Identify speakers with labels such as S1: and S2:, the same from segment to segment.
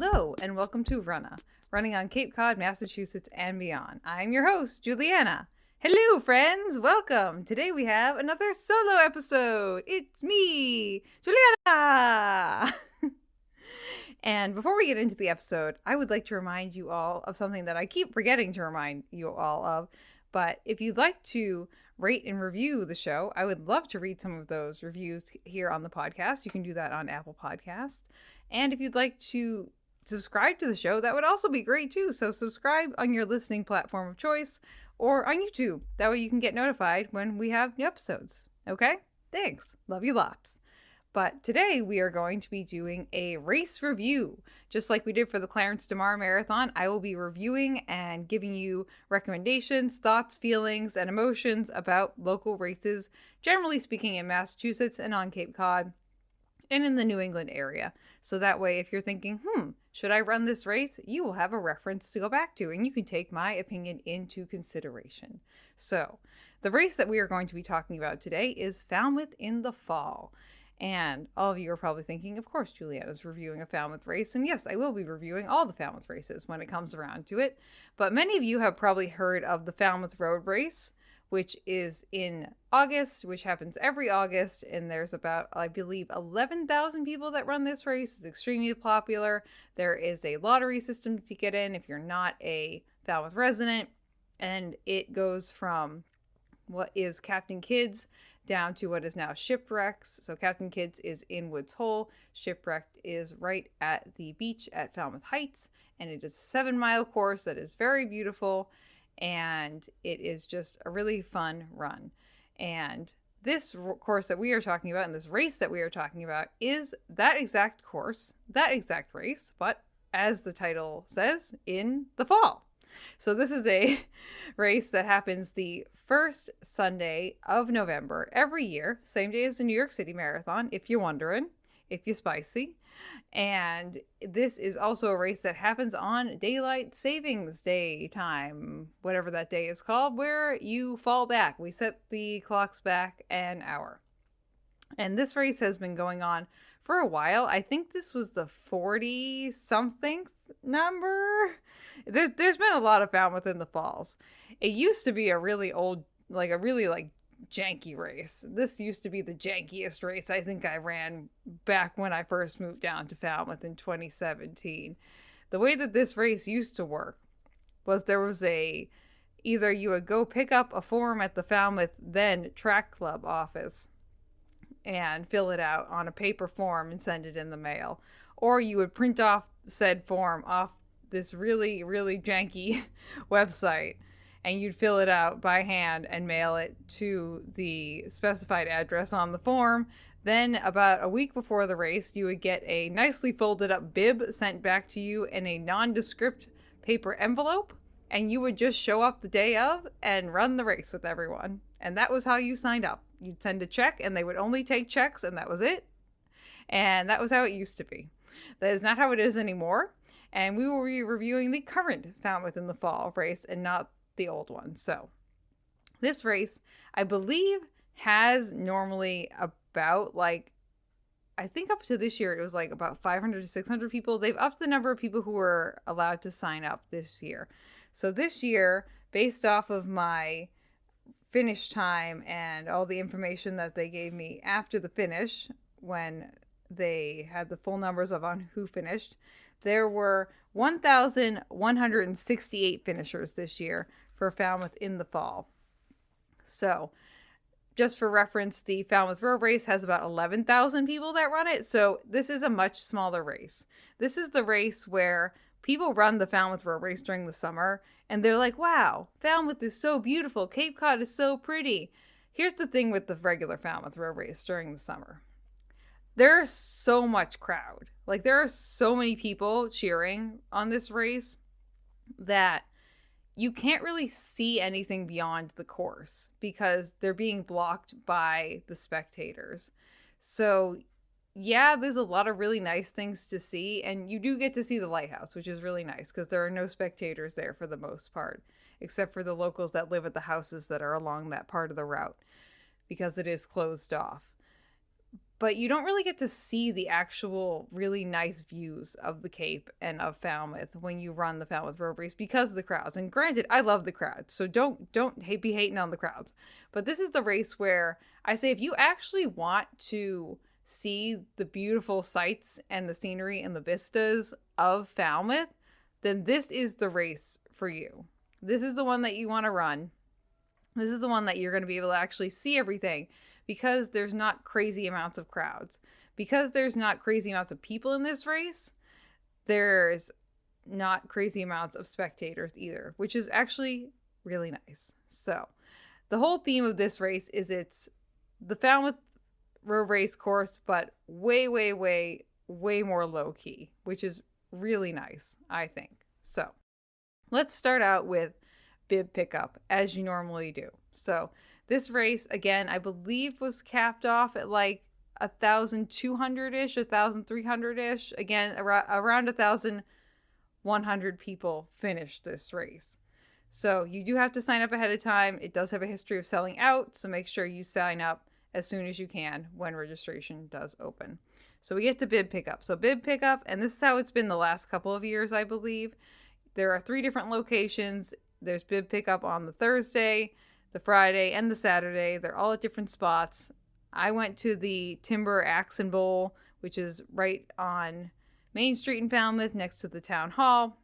S1: Hello, and welcome to Runnah, running on Cape Cod, Massachusetts, and beyond. I'm your host, Juliana. Hello, friends. Welcome. Today we have another solo episode. It's me, Juliana. And before we get into the episode, I would like to remind you all of something that I keep forgetting to remind you all of. But if you'd like to rate and review the show, I would love to read some of those reviews here on the podcast. You can do that on Apple Podcasts. And if you'd like to subscribe to the show, that would also be great too. So subscribe on your listening platform of choice or on YouTube. That way you can get notified when we have new episodes. Okay? Thanks. Love you lots. But today we are going to be doing a race review. Just like we did for the Clarence DeMar Marathon, I will be reviewing and giving you recommendations, thoughts, feelings, and emotions about local races, generally speaking in Massachusetts and on Cape Cod and in the New England area. So that way, if you're thinking, should I run this race? You will have a reference to go back to, and you can take my opinion into consideration. So the race that we are going to be talking about today is Falmouth in the Fall. And all of you are probably thinking, of course, Juliana's reviewing a Falmouth race. And yes, I will be reviewing all the Falmouth races when it comes around to it. But many of you have probably heard of the Falmouth Road Race, which is in August, which happens every August. And there's about, I believe, 11,000 people that run this race. It's extremely popular. There is a lottery system to get in if you're not a Falmouth resident. And it goes from what is Captain Kidd's down to what is now Shipwrecks. So Captain Kidd's is in Woods Hole. Shipwrecked is right at the beach at Falmouth Heights. And it is a 7-mile course that is very beautiful. And it is just a really fun run. And this course that we are talking about and this race that we are talking about is that exact course, that exact race, but as the title says, in the fall. So this is a race that happens the first Sunday of November every year, same day as the New York City Marathon, if you're wondering, if you're spicy. And this is also a race that happens on Daylight Savings Day time, whatever that day is called, where you fall back. We set the clocks back an hour. And this race has been going on for a while. I think this was the 40-something number. There's been a lot of Falmouth in the Falls. It used to be a really old, like a really janky race. This used to be the jankiest race I think I ran back when I first moved down to Falmouth in 2017. The way that this race used to work was there was either you would go pick up a form at the Falmouth then track club office and fill it out on a paper form and send it in the mail, or you would print off said form off this really, really janky website, and you'd fill it out by hand and mail it to the specified address on the form. Then about a week before the race, you would get a nicely folded up bib sent back to you in a nondescript paper envelope, and you would just show up the day of and run the race with everyone. And that was how you signed up. You'd send a check, and they would only take checks, and that was it. And that was how it used to be. That is not how it is anymore. And we will be reviewing the current Falmouth in the Fall race and not the old one. So this race, I believe, has normally about I think up to this year, it was about 500 to 600 people. They've upped the number of people who are allowed to sign up this year. So this year, based off of my finish time and all the information that they gave me after the finish, when they had the full numbers on who finished, there were 1,168 finishers this year for Falmouth in the Fall. So just for reference, the Falmouth Road Race has about 11,000 people that run it. So this is a much smaller race. This is the race where people run the Falmouth Road Race during the summer and they're like, wow, Falmouth is so beautiful. Cape Cod is so pretty. Here's the thing with the regular Falmouth Road Race during the summer. There's so much crowd. There are so many people cheering on this race that you can't really see anything beyond the course because they're being blocked by the spectators. So yeah, there's a lot of really nice things to see, and you do get to see the lighthouse, which is really nice because there are no spectators there for the most part, except for the locals that live at the houses that are along that part of the route because it is closed off. but you don't really get to see the actual really nice views of the Cape and of Falmouth when you run the Falmouth Road Race because of the crowds. And granted, I love the crowds, so don't be hating on the crowds. But this is the race where I say if you actually want to see the beautiful sights and the scenery and the vistas of Falmouth, then this is the race for you. This is the one that you want to run. This is the one that you're going to be able to actually see everything because there's not crazy amounts of crowds. Because there's not crazy amounts of people in this race, there's not crazy amounts of spectators either, which is actually really nice. So the whole theme of this race is it's the Falmouth Road Race course, but way more low key, which is really nice, I think. So let's start out with bib pickup as you normally do. So this race, again, I believe was capped off at like 1,200-ish, 1,300-ish. Again, around 1,100 people finished this race. So you do have to sign up ahead of time. It does have a history of selling out, so make sure you sign up as soon as you can when registration does open. So we get to bib pickup. So bib pickup, and this is how it's been the last couple of years, I believe. There are 3 different locations. There's bib pickup on the Thursday, the Friday, and the Saturday. They're all at different spots. I went to the Timber Axe and Bowl, which is right on Main Street in Falmouth next to the town hall.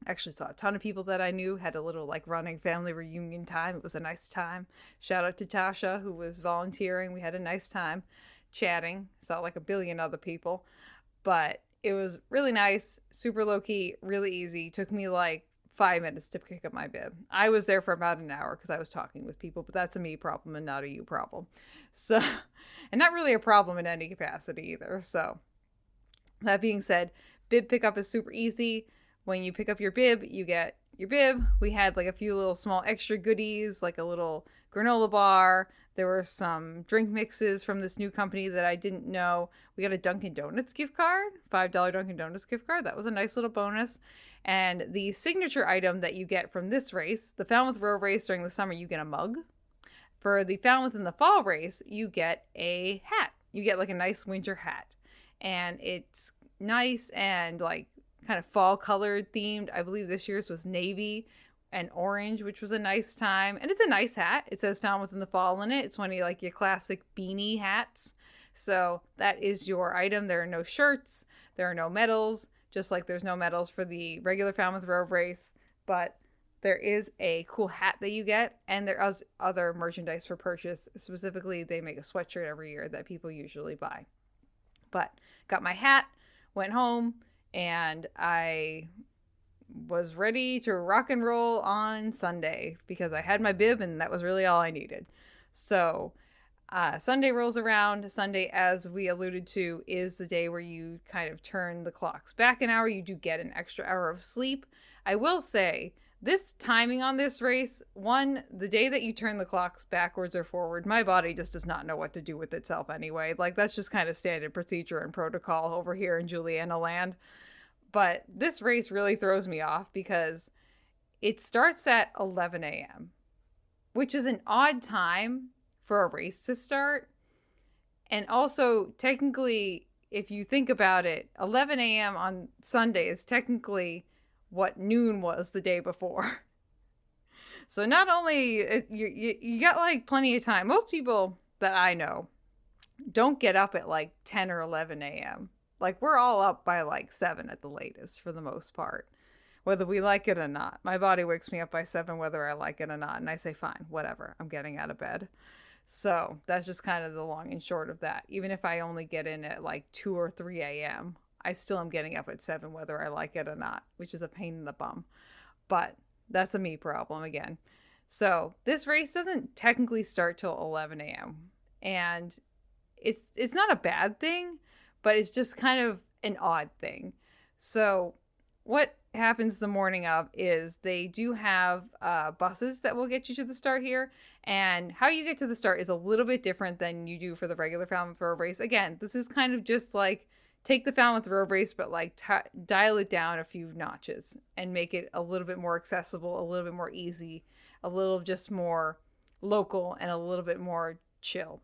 S1: Actually saw a ton of people that I knew, had a little like running family reunion time. It was a nice time. Shout out to Tasha, who was volunteering. We had a nice time chatting. Saw like a billion other people, but it was really nice, super low key, really easy. Took me like 5 minutes to pick up my bib. I was there for about an hour because I was talking with people, but that's a me problem and not a you problem. So, and not really a problem in any capacity either. So that being said, bib pickup is super easy. When you pick up your bib, you get your bib. We had like a few little small extra goodies, like a little granola bar. There were some drink mixes from this new company that I didn't know. We got a Dunkin' Donuts gift card, $5 Dunkin' Donuts gift card. That was a nice little bonus. And the signature item that you get from this race, the Falmouth Road Race during the summer, you get a mug. For the Falmouth in the Fall race, you get a hat. You get like a nice winter hat. And it's nice and like kind of fall colored themed. I believe this year's was navy and orange, which was a nice time. And it's a nice hat. It says Falmouth in the Fall in it. It's one of like your classic beanie hats. So that is your item. There are no shirts. There are no medals, just like there's no medals for the regular Falmouth Road Race. But there is a cool hat that you get. And there is other merchandise for purchase. Specifically, they make a sweatshirt every year that people usually buy. But got my hat, went home, and I was ready to rock and roll on Sunday because I had my bib and that was really all I needed. So Sunday rolls around. Sunday, as we alluded to, is the day where you kind of turn the clocks back an hour. You do get an extra hour of sleep. I will say, this timing on this race, the day that you turn the clocks backwards or forward, my body just does not know what to do with itself anyway. Like, that's just kind of standard procedure and protocol over here in Juliana land. But this race really throws me off because it starts at 11 a.m., which is an odd time for a race to start. And also, technically, if you think about it, 11 a.m. on Sunday is technically what noon was the day before. So not only, you got like plenty of time. Most people that I know don't get up at like 10 or 11 a.m. Like, we're all up by like 7 at the latest for the most part, whether we like it or not. My body wakes me up by 7 whether I like it or not, and I say, fine, whatever, I'm getting out of bed. So that's just kind of the long and short of that. Even if I only get in at like 2 or 3 a.m., I still am getting up at 7 whether I like it or not, which is a pain in the bum. But that's a me problem again. So this race doesn't technically start till 11 a.m. And it's not a bad thing, but it's just kind of an odd thing. So what happens the morning of is they do have buses that will get you to the start here. And how you get to the start is a little bit different than you do for the regular Falmouth Road Race. Again, this is kind of just like take the Falmouth Road Race, but like dial it down a few notches and make it a little bit more accessible, a little bit more easy, a little just more local, and a little bit more chill.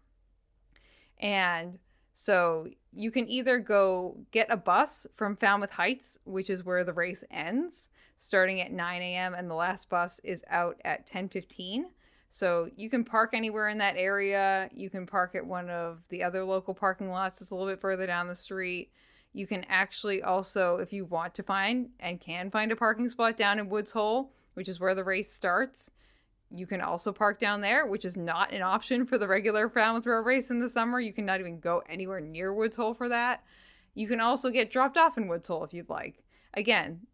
S1: And So you can either go get a bus from Falmouth Heights, which is where the race ends, starting at 9 a.m. and the last bus is out at 10:15. So you can park anywhere in that area. You can park at one of the other local parking lots that's a little bit further down the street. You can actually also, if you want to find and can find a parking spot down in Woods Hole, which is where the race starts, you can also park down there, which is not an option for the regular Falmouth Road Race in the summer. You cannot even go anywhere near Woods Hole for that. You can also get dropped off in Woods Hole if you'd like. Again,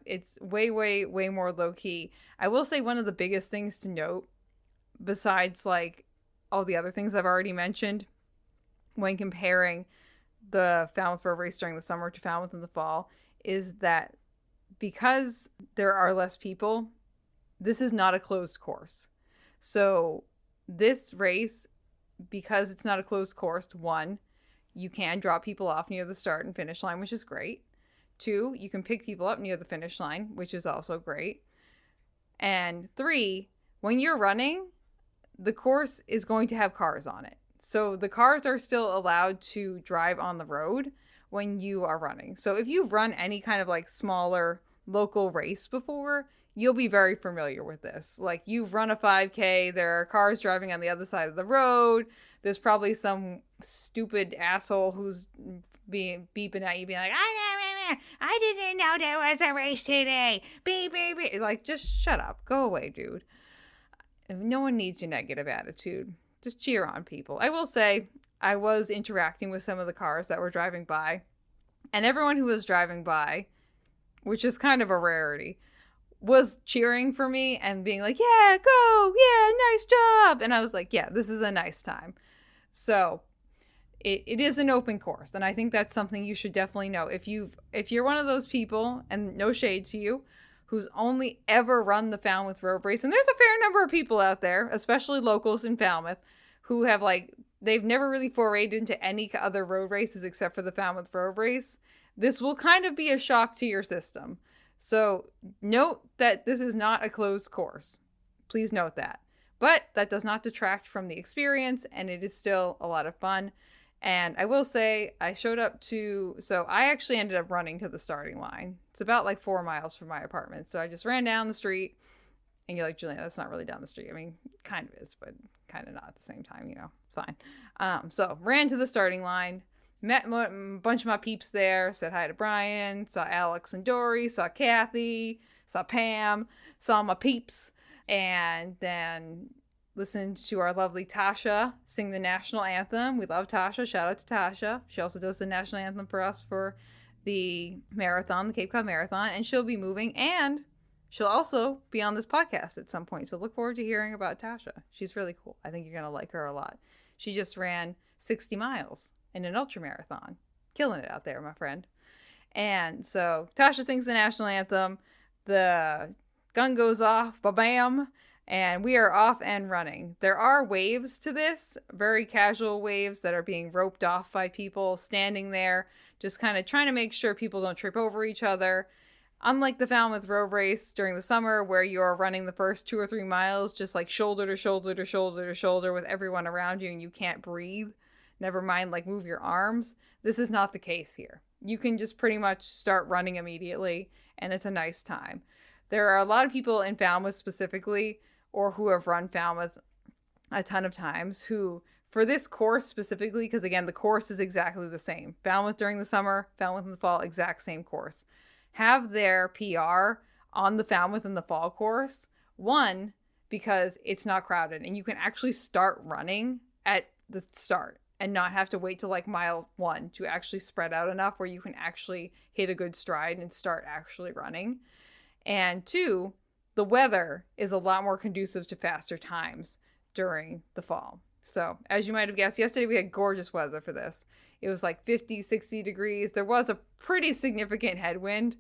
S1: it's way, way, way more low key. I will say one of the biggest things to note, besides like all the other things I've already mentioned, when comparing the Falmouth Road Race during the summer to Falmouth in the fall, is that because there are less people, this is not a closed course. So this race, because it's not a closed course, one, you can drop people off near the start and finish line, which is great. Two, you can pick people up near the finish line, which is also great. And three, when you're running, the course is going to have cars on it. So the cars are still allowed to drive on the road when you are running. So if you've run any kind of like smaller local race before, you'll be very familiar with this. Like, you've run a 5K, there are cars driving on the other side of the road. There's probably some stupid asshole who's beeping at you, being like, I didn't know there was a race today. Beep, beep, beep. Like, just shut up. Go away, dude. No one needs your negative attitude. Just cheer on people. I will say, I was interacting with some of the cars that were driving by, and everyone who was driving by, which is kind of a rarity, was cheering for me and being like, yeah, go, yeah, nice job. And I was like, yeah, this is a nice time. So it is an open course. And I think that's something you should definitely know. If you're one of those people, and no shade to you, who's only ever run the Falmouth Road Race, and there's a fair number of people out there, especially locals in Falmouth, who have they've never really forayed into any other road races except for the Falmouth Road Race, this will kind of be a shock to your system. So note that this is not a closed course. Please note that. But that does not detract from the experience, and it is still a lot of fun. And I will say, I actually ended up running to the starting line. It's about like 4 miles from my apartment. So I just ran down the street, and you're like, Juliana, that's not really down the street. I mean, kind of is, but kind of not at the same time, it's fine. So ran to the starting line, met a bunch of my peeps there, said hi to Brian, saw Alex and Dory, saw Kathy, saw Pam, saw my peeps, and then listened to our lovely Tasha sing the national anthem. We love Tasha. Shout out to Tasha. She also does the national anthem for us for the marathon, the Cape Cod Marathon, and she'll be moving, and she'll also be on this podcast at some point. So look forward to hearing about Tasha. She's really cool. I think you're going to like her a lot. She just ran 60 miles in an ultra marathon. Killing it out there, my friend. And so Tasha sings the national anthem. The gun goes off, ba-bam, and we are off and running. There are waves to this, very casual waves that are being roped off by people standing there, just kind of trying to make sure people don't trip over each other. Unlike the Falmouth Road Race during the summer, where you're running the first 2 or 3 miles just like shoulder to shoulder to shoulder to shoulder with everyone around you, and you can't breathe, never mind like move your arms, this is not the case here. You can just pretty much start running immediately, and it's a nice time. There are a lot of people in Falmouth specifically, or who have run Falmouth a ton of times, who, for this course specifically, because again, the course is exactly the same. Falmouth during the summer, Falmouth in the fall, exact same course. Have their PR on the Falmouth in the fall course. One, because it's not crowded, and you can actually start running at the start and not have to wait till like mile 1 to actually spread out enough where you can actually hit a good stride and start actually running. And two, the weather is a lot more conducive to faster times during the fall. So as you might have guessed, yesterday we had gorgeous weather for this. It was like 50, 60 degrees. There was a pretty significant headwind,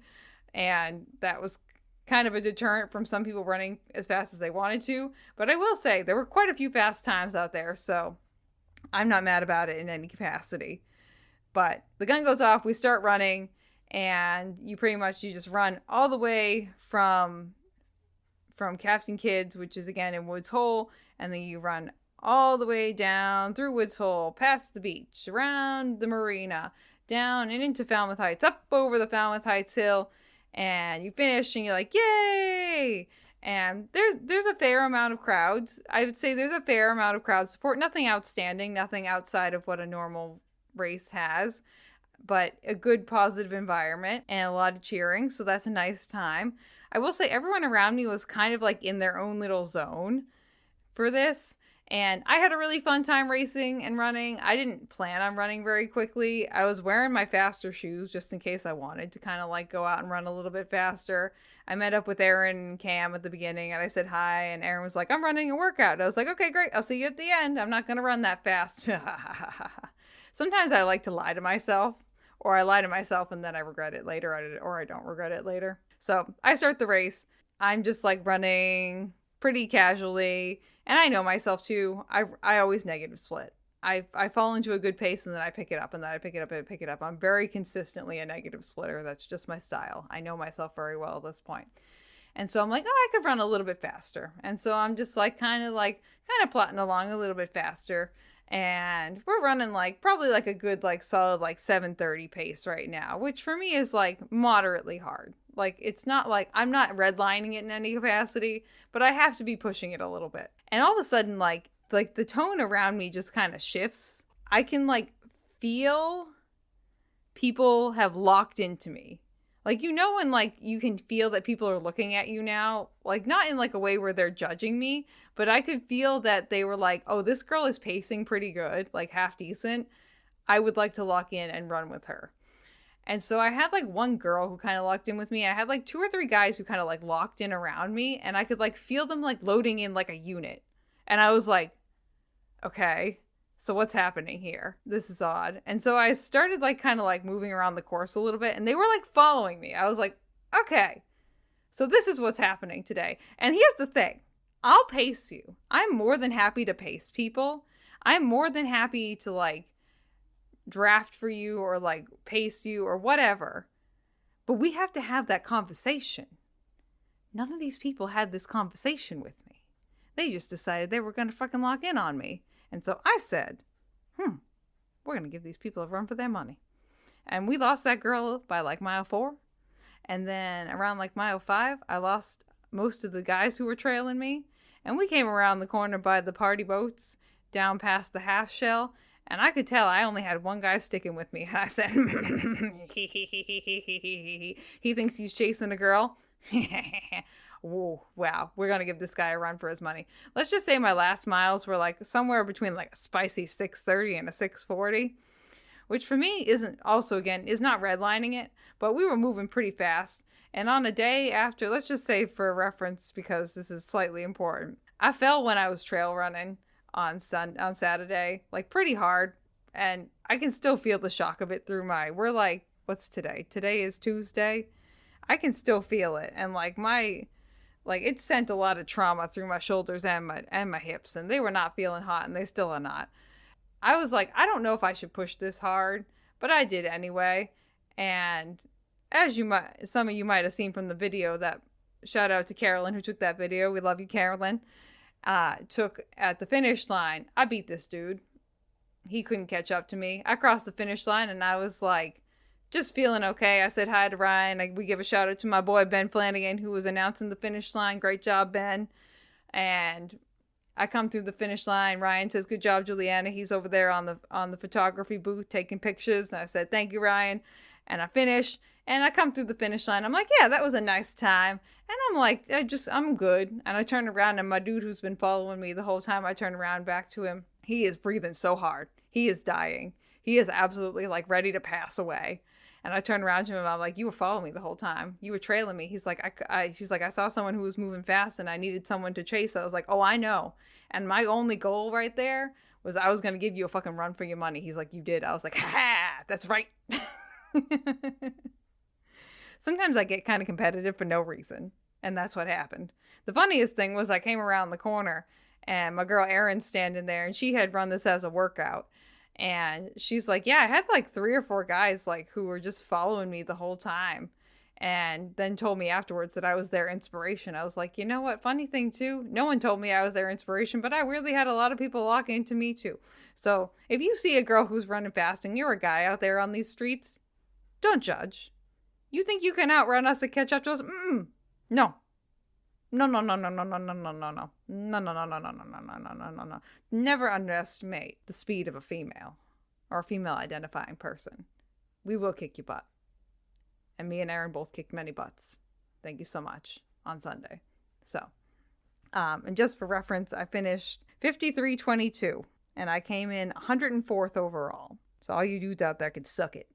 S1: and that was kind of a deterrent from some people running as fast as they wanted to. But I will say there were quite a few fast times out there, so I'm not mad about it in any capacity. But the gun goes off, we start running, and you just run all the way from Captain Kidd's, which is again in Woods Hole, and then you run all the way down through Woods Hole, past the beach, around the marina, down and into Falmouth Heights, up over the Falmouth Heights hill, and you finish and you're like, yay! And there's a fair amount of crowds. I would say there's a fair amount of crowd support. Nothing outstanding, nothing outside of what a normal race has, but a good positive environment and a lot of cheering. So that's a nice time. I will say everyone around me was kind of like in their own little zone for this. And I had a really fun time racing and running. I didn't plan on running very quickly. I was wearing my faster shoes just in case I wanted to kind of like go out and run a little bit faster. I met up with Aaron and Cam at the beginning and I said hi, and Aaron was like, I'm running a workout. And I was like, okay, great. I'll see you at the end. I'm not going to run that fast. Sometimes I like to lie to myself, or I lie to myself and then I regret it later, or I don't regret it later. So I start the race. I'm just like running pretty casually. And I know myself too. I always negative split. I fall into a good pace and then I pick it up and then I pick it up and I pick it up. I'm very consistently a negative splitter. That's just my style. I know myself very well at this point. And so I'm like, oh, I could run a little bit faster. And so I'm just like kind of plotting along a little bit faster. And we're running like probably like a good like solid like 7:30 pace right now, which for me is like moderately hard. Like it's not like I'm not redlining it in any capacity, but I have to be pushing it a little bit. And all of a sudden like the tone around me just kind of shifts. I can like feel people have locked into me. Like, you know, when like you can feel that people are looking at you now, like not in like a way where they're judging me, but I could feel that they were like, oh, this girl is pacing pretty good, like half decent. I would like to lock in and run with her. And so I had like one girl who kind of locked in with me. I had like 2 or 3 guys who kind of like locked in around me, and I could like feel them like loading in like a unit. And I was like, okay, so what's happening here? This is odd. And so I started like kind of like moving around the course a little bit, and they were like following me. I was like, okay, so this is what's happening today. And here's the thing. I'll pace you. I'm more than happy to pace people. I'm more than happy to like draft for you or like pace you or whatever. But we have to have that conversation. None of these people had this conversation with me. They just decided they were going to fucking lock in on me. And so I said, we're going to give these people a run for their money. And we lost that girl by like mile 4. And then around like mile 5, I lost most of the guys who were trailing me. And we came around the corner by the party boats down past the half shell. And I could tell I only had one guy sticking with me. And I said, he thinks he's chasing a girl. Whoa, wow, we're going to give this guy a run for his money. Let's just say my last miles were like somewhere between like a spicy 6:30 and a 6:40, which for me is not redlining it, but we were moving pretty fast. And on a day after, let's just say for reference, because this is slightly important, I fell when I was trail running on Saturday, like pretty hard. And I can still feel the shock of it through we're like, what's today? Today is Tuesday. I can still feel it. And like it sent a lot of trauma through my shoulders and my hips, and they were not feeling hot, and they still are not. I was like, I don't know if I should push this hard, but I did anyway. And as some of you might have seen from the video, that shout out to Carolyn who took that video. We love you, Carolyn. Took at the finish line. I beat this dude. He couldn't catch up to me. I crossed the finish line and I was like, just feeling okay. I said hi to Ryan. We give a shout out to my boy Ben Flanagan, who was announcing the finish line. Great job, Ben. And I come through the finish line. Ryan says, good job, Juliana. He's over there on the photography booth taking pictures. And I said, thank you, Ryan. And I finish. And I come through the finish line. I'm like, yeah, that was a nice time. And I'm like, I'm good. And I turn around, and my dude who's been following me the whole time, I turn around back to him. He is breathing so hard. He is dying. He is absolutely like ready to pass away. And I turned around to him. I'm like, you were following me the whole time. You were trailing me. He's like, she's like, I saw someone who was moving fast and I needed someone to chase. I was like, oh, I know. And my only goal right there was I was going to give you a fucking run for your money. He's like, you did. I was like, ha, that's right. Sometimes I get kind of competitive for no reason. And that's what happened. The funniest thing was I came around the corner and my girl Erin's standing there, and she had run this as a workout. And she's like, yeah, I had like 3 or 4 guys like who were just following me the whole time. and then told me afterwards that I was their inspiration. I was like, you know what? Funny thing too, no one told me I was their inspiration, but I really had a lot of people lock into me too. So if you see a girl who's running fast and you're a guy out there on these streets, don't judge. You think you can outrun us and catch up to us? No. No, no, no, no, no, no, no, no, no, no. No, no, no, no, no, no, no, no, no, no, no, no. Never underestimate the speed of a female or a female identifying person. We will kick your butt. And me and Aaron both kicked many butts. Thank you so much on Sunday. So, and just for reference, I finished 53:22 and I came in 104th overall. So all you dudes out there can suck it.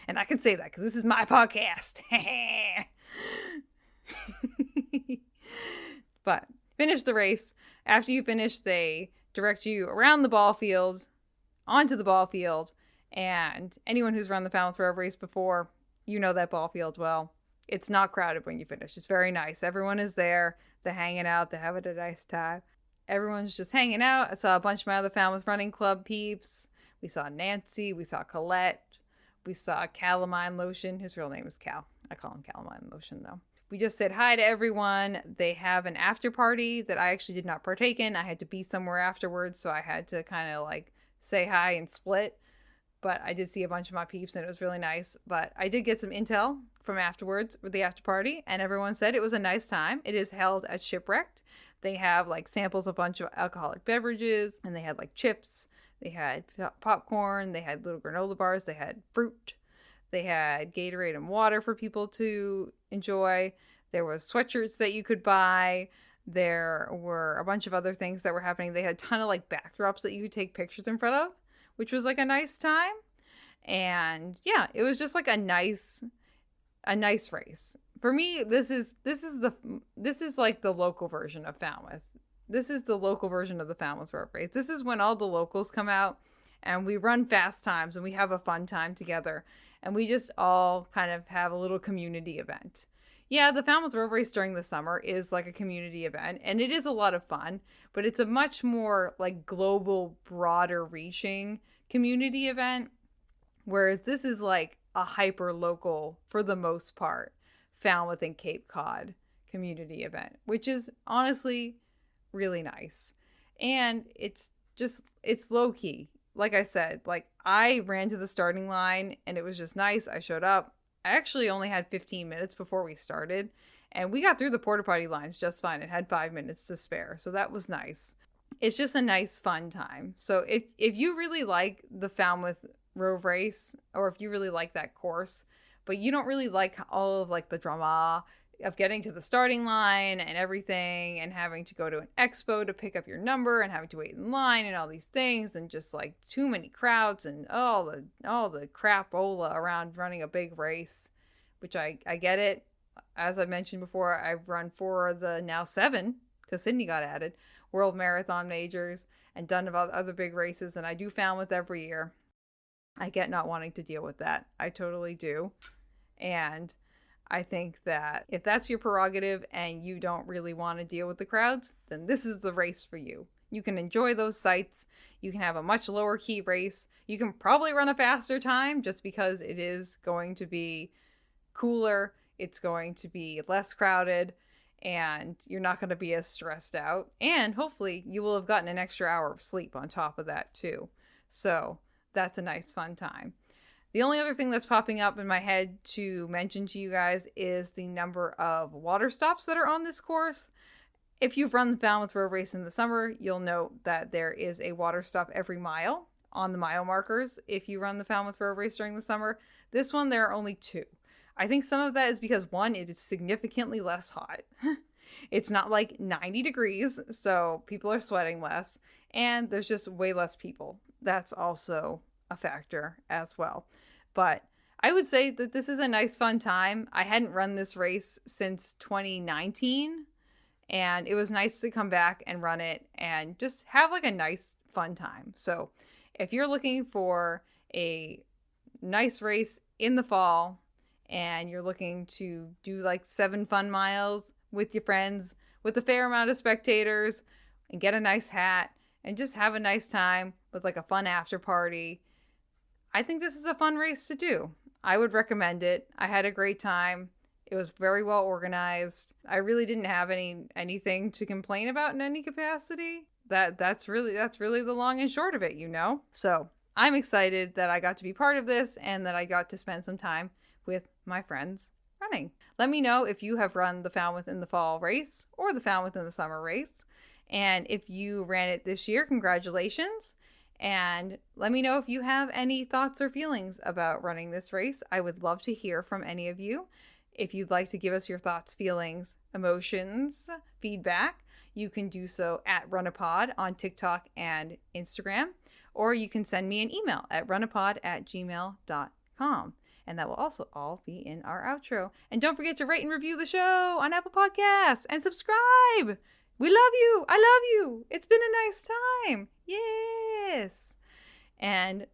S1: And I can say that because this is my podcast. But finish the race. After you finish, they direct you around the ball field, onto the ball field, and anyone who's run the Falmouth Road Race before, you know that ball field well. It's not crowded when you finish. It's very nice. Everyone is there. They're hanging out. They're having a nice time. Everyone's just hanging out. I saw a bunch of my other Falmouth Running Club peeps. We saw Nancy. We saw Colette. We saw Calamine Lotion. His real name is Cal. I call him Calamine Lotion, though. We just said hi to everyone. They have an after party that I actually did not partake in. I had to be somewhere afterwards, so I had to kind of like say hi and split. But I did see a bunch of my peeps, and it was really nice. But I did get some intel from afterwards with the after party, and everyone said it was a nice time. It is held at Shipwrecked. They have like samples of a bunch of alcoholic beverages, and they had like chips. They had popcorn. They had little granola bars. They had fruit. They had Gatorade and water for people to enjoy. There was sweatshirts that you could buy. There were a bunch of other things that were happening. They had a ton of like backdrops that you could take pictures in front of, which was like a nice time. And yeah, it was just like a nice race. For me, this is like the local version of Falmouth. This is the local version of the Falmouth Road Race. This is when all the locals come out and we run fast times and we have a fun time together. And we just all kind of have a little community event. Yeah, the Falmouth Road Race during the summer is like a community event, and it is a lot of fun, but it's a much more like global, broader reaching community event, whereas this is like a hyper local, for the most part, Falmouth and Cape Cod community event, which is honestly really nice. And it's low key. Like I said, like I ran to the starting line and it was just nice. I showed up. I actually only had 15 minutes before we started, and we got through the porta potty lines just fine. It had 5 minutes to spare, so that was nice. It's just a nice fun time. So if you really like the Falmouth Road Race, or if you really like that course, but you don't really like all of like the drama of getting to the starting line and everything and having to go to an expo to pick up your number and having to wait in line and all these things and just like too many crowds and all the crapola around running a big race, which I get it. As I mentioned before, I've run 4 of the now 7, because Sydney got added, World Marathon Majors and done other big races, and I do Falmouth every year. I get not wanting to deal with that. I totally do. And I think that if that's your prerogative and you don't really want to deal with the crowds, then this is the race for you. You can enjoy those sights. You can have a much lower key race. You can probably run a faster time just because it is going to be cooler. It's going to be less crowded, and you're not going to be as stressed out. And hopefully you will have gotten an extra hour of sleep on top of that too. So that's a nice fun time. The only other thing that's popping up in my head to mention to you guys is the number of water stops that are on this course. If you've run the Falmouth Road Race in the summer, you'll note that there is a water stop every mile on the mile markers. If you run the Falmouth Road Race during the summer, this one, there are only 2. I think some of that is because, one, it is significantly less hot. It's not like 90 degrees, so people are sweating less, and there's just way less people. That's also a factor as well. But I would say that this is a nice fun time. I hadn't run this race since 2019, and it was nice to come back and run it and just have like a nice fun time. So if you're looking for a nice race in the fall and you're looking to do like 7 fun miles with your friends with a fair amount of spectators and get a nice hat and just have a nice time with like a fun after party, I think this is a fun race to do. I would recommend it. I had a great time. It was very well organized. I really didn't have anything to complain about in any capacity. That's really the long and short of it, you know? So I'm excited that I got to be part of this and that I got to spend some time with my friends running. Let me know if you have run the Falmouth in the Fall race or the Falmouth in the Summer race. And if you ran it this year, congratulations. And let me know if you have any thoughts or feelings about running this race. I would love to hear from any of you. If you'd like to give us your thoughts, feelings, emotions, feedback, you can do so at RunnahPod on TikTok and Instagram, or you can send me an email at runnahpod@gmail.com. And that will also all be in our outro. And don't forget to rate and review the show on Apple Podcasts and subscribe. We love you. I love you. It's been a nice time. Yes. And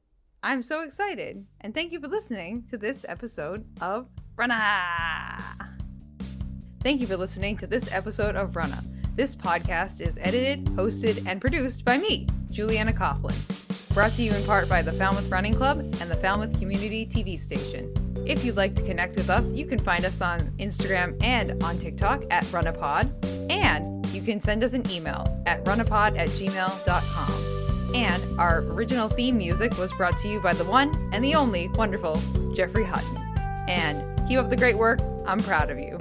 S1: I'm so excited. And thank you for listening to this episode of Runnah. Thank you for listening to this episode of Runnah. This podcast is edited, hosted, and produced by me, Juliana Coughlin. Brought to you in part by the Falmouth Running Club and the Falmouth Community TV Station. If you'd like to connect with us, you can find us on Instagram and on TikTok at RunnahPod. And you can send us an email at runnahpod@gmail.com. And our original theme music was brought to you by the one and the only wonderful Jeffrey Hutton. And keep up the great work. I'm proud of you.